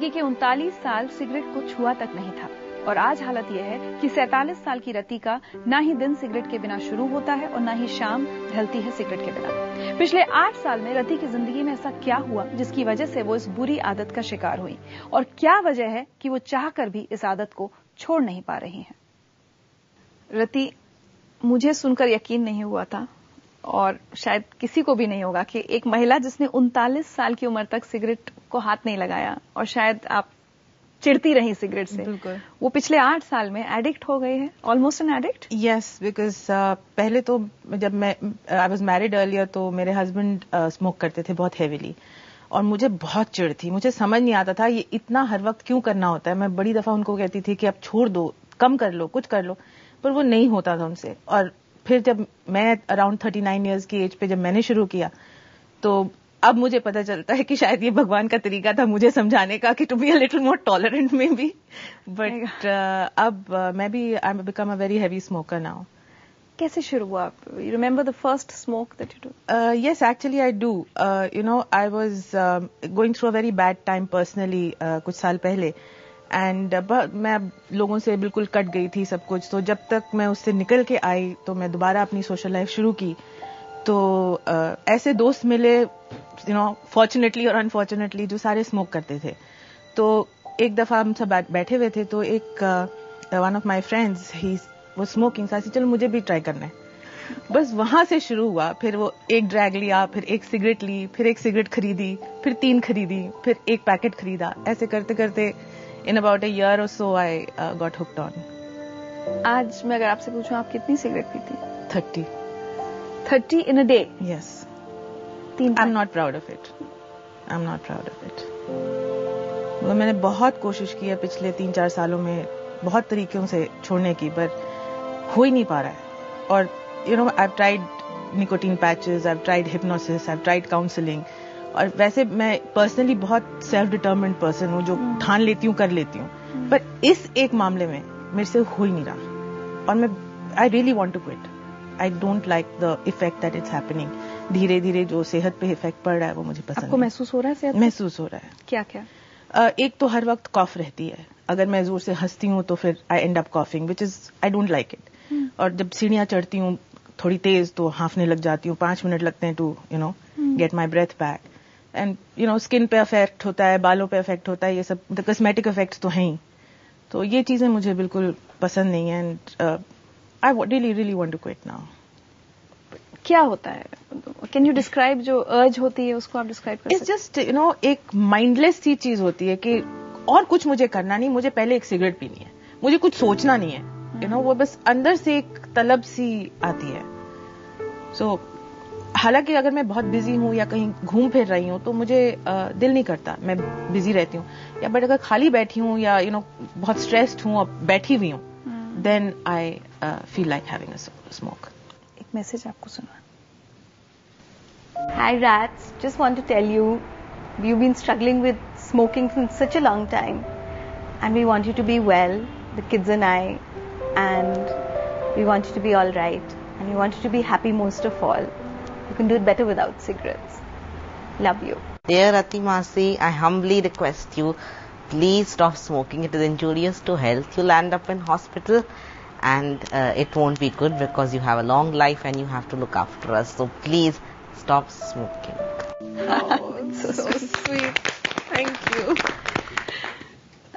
जिंदगी के 39 साल सिगरेट को छुआ तक नहीं था और आज हालत यह है कि 47 साल की रति का ना ही दिन सिगरेट के बिना शुरू होता है और ना ही शाम ढलती है सिगरेट के बिना। पिछले 8 साल में रति की जिंदगी में ऐसा क्या हुआ जिसकी वजह से वो इस बुरी आदत का शिकार हुई और क्या वजह है कि वो चाहकर भी इस आदत को छोड़ नहीं पा रही हैं। रति, मुझे सुनकर यकीन नहीं हुआ था और शायद किसी को भी नहीं होगा कि एक महिला जिसने 39 साल की उम्र तक सिगरेट को हाथ नहीं लगाया और शायद आप चिढ़ती रही सिगरेट से, वो पिछले 8 साल में एडिक्ट हो गई है, almost an addict. Yes, because पहले तो जब मैं आई वाज मैरिड अर्लियर तो मेरे हस्बैंड स्मोक करते थे बहुत हेवीली और मुझे बहुत चिढ़ थी। मुझे समझ नहीं आता था ये इतना हर वक्त क्यों करना होता है। मैं बड़ी दफा उनको कहती थी कि अब छोड़ दो, कम कर लो, कुछ कर लो, पर वो नहीं होता था उनसे। और फिर जब मैं अराउंड 39 इयर्स की एज पे जब मैंने शुरू किया तो अब मुझे पता चलता है कि शायद ये भगवान का तरीका था मुझे समझाने का कि to be a little more tolerant में भी। बट अब मैं भी I become a very heavy smoker now. कैसे शुरू हुआ? You remember the first smoke that you took? Yes, actually I do. You know, I was going through a very bad time personally कुछ साल पहले and मैं लोगों से बिल्कुल कट गई थी सब कुछ। तो जब तक मैं उससे निकल के आई तो मैं दोबारा अपनी सोशल लाइफ शुरू की। तो ऐसे दोस्त मिले, यू नो, फॉर्चुनेटली और अनफॉर्चुनेटली, जो सारे स्मोक करते थे। तो एक दफा हम सब बैठे हुए थे तो एक वन ऑफ माय फ्रेंड्स ही वो स्मोकिंग, साथी चलो मुझे भी ट्राई करना है। बस वहां से शुरू हुआ। फिर वो एक ड्रैग लिया, फिर एक सिगरेट ली, फिर एक सिगरेट खरीदी, फिर 3 खरीदी, फिर एक पैकेट खरीदा। ऐसे करते करते इन अबाउट अ ईयर और सो आई गॉट हुक्ड ऑन। आज मैं अगर आपसे पूछूं आप कितनी सिगरेट पीती? 30 in a day? Yes. 3 I'm not proud of it. I'm not proud of it. मतलब मैंने बहुत कोशिश की है पिछले 3-4 सालों में बहुत तरीकों से छोड़ने की, पर हो ही नहीं पा रहा है। और you know, I've tried nicotine patches, I've tried hypnosis, I've tried counseling. और वैसे मैं पर्सनली बहुत सेल्फ डिटर्मिन्ड पर्सन हूँ, जो ठान लेती हूँ कर लेती हूँ, पर इस एक मामले में मेरे से हो ही नहीं रहा। और मैं I really want to quit. I don't like the effect that it's happening. धीरे धीरे जो सेहत पे इफेक्ट पड़ रहा है वो मुझे पसंद आपको महसूस हो रहा है सेहत? महसूस हो रहा है। क्या क्या? एक तो हर वक्त कॉफ रहती है। अगर मैं जोर से हंसती हूँ तो फिर I end up coughing, which is I don't like it. और जब सीढ़ियां चढ़ती हूँ थोड़ी तेज तो हांफने लग जाती हूँ। 5 मिनट लगते हैं to you know get my breath back. And you know, skin पे इफेक्ट होता है, बालों पे इफेक्ट होता है, ये सब द कॉस्मेटिक इफेक्ट्स तो हैं ही। तो ये चीजें मुझे बिल्कुल पसंद नहीं है and I really really want to quit now. क्या होता है? कैन यू डिस्क्राइब जो अर्ज होती है उसको आप डिस्क्राइब कर सकते हैं? इट्स जस्ट यू नो एक माइंडलेस सी चीज होती है कि और कुछ मुझे करना नहीं, मुझे पहले एक सिगरेट पीनी है, मुझे कुछ सोचना नहीं है। यू नो, वो बस अंदर से एक तलब सी आती है। सो हालांकि अगर मैं बहुत बिजी हूं या कहीं घूम फिर रही हूं तो मुझे दिल नहीं करता, मैं बिजी रहती हूँ। या बट अगर खाली बैठी हूँ या यू नो बहुत स्ट्रेस्ड हूँ और बैठी हुई हूँ, then I feel like having a smoke. एक मैसेज आपको सुना। Hi Rats, just want to tell you, you've been struggling with smoking since such a long time and we want you to be well, the kids and I, and we want you to be all right and we want you to be happy most of all. You can do it better without cigarettes. Love you. Dear Rati Masi, I humbly request you, please stop smoking. It is injurious to health. You'll end up in hospital and it won't be good because you have a long life and you have to look after us. So please stop smoking. Oh, so sweet. Thank you.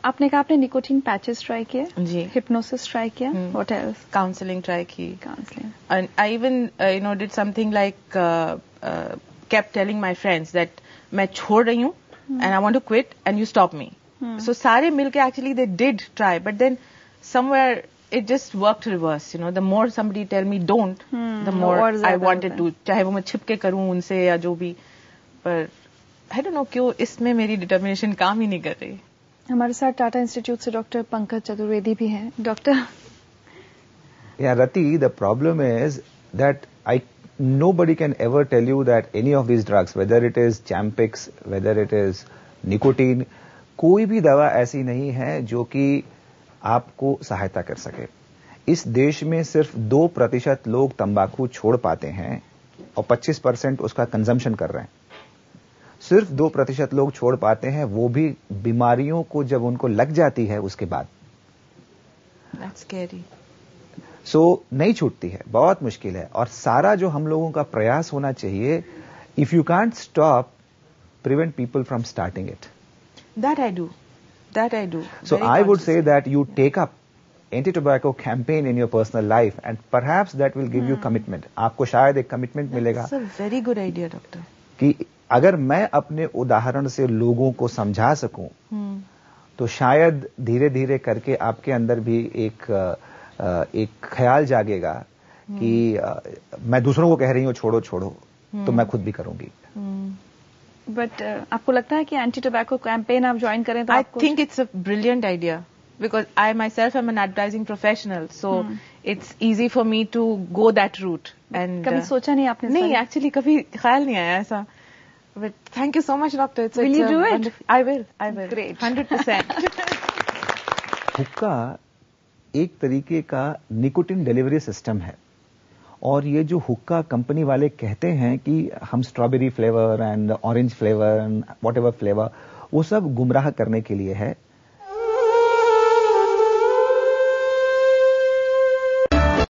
आपने कहा आपने nicotine patches try किए जी, hypnosis try किया, what else? Counselling try की। Counselling and I even you know did something like kept telling my friends that मैं छोड़ रही हूँ and I want to quit and you stop me. So सारे मिलके actually they did try, but then somewhere it just worked reverse, you know. The more somebody tell me don't, the more I wanted to, चाहे वो मैं छिपके करूं उनसे या जो भी, पर I don't know क्यों इसमें मेरी determination काम ही नहीं कर रही। हमारे साथ टाटा इंस्टीट्यूट से डॉक्टर पंकज चतुर्वेदी भी हैं। Doctor, Yeah, Rati, the problem is that nobody can ever tell you that any of these drugs, whether it is Champix, whether it is nicotine, कोई भी दवा ऐसी नहीं है जो कि आपको सहायता कर सके। इस देश में सिर्फ 2% लोग तंबाकू छोड़ पाते हैं और 25% उसका कंजम्पशन कर रहे हैं। सिर्फ 2% लोग छोड़ पाते हैं, वो भी बीमारियों को जब उनको लग जाती है उसके बाद। That's scary. सो नहीं छूटती है, बहुत मुश्किल है। और सारा जो हम लोगों का प्रयास होना चाहिए, if you can't stop, prevent people from starting it. That I do. So I would say that you take up anti-tobacco campaign in your personal life and perhaps that will give you commitment. आपको शायद एक commitment मिलेगा। That's a very good idea, doctor. कि अगर मैं अपने उदाहरण से लोगों को समझा सकूं, तो शायद धीरे धीरे करके आपके अंदर भी एक ख्याल जागेगा कि मैं दूसरों को कह रही हूं छोड़ो छोड़ो, तो मैं खुद भी करूंगी। बट आपको लगता है कि एंटी टोबैको कैंपेन आप ज्वाइन करें तो I think it's a brilliant idea because I myself am an advertising professional, so it's easy for me to go that route. And कभी सोचा नहीं आपने? नहीं, actually कभी ख्याल नहीं आया ऐसा। But thank you so much, doctor. Will you do it? I will. Great. 100%. हुक्का एक तरीके का निकोटिन डिलीवरी सिस्टम है, और ये जो हुक्का कंपनी वाले कहते हैं कि हम strawberry flavour and orange flavour and whatever flavour, वो सब गुमराह करने के लिए है।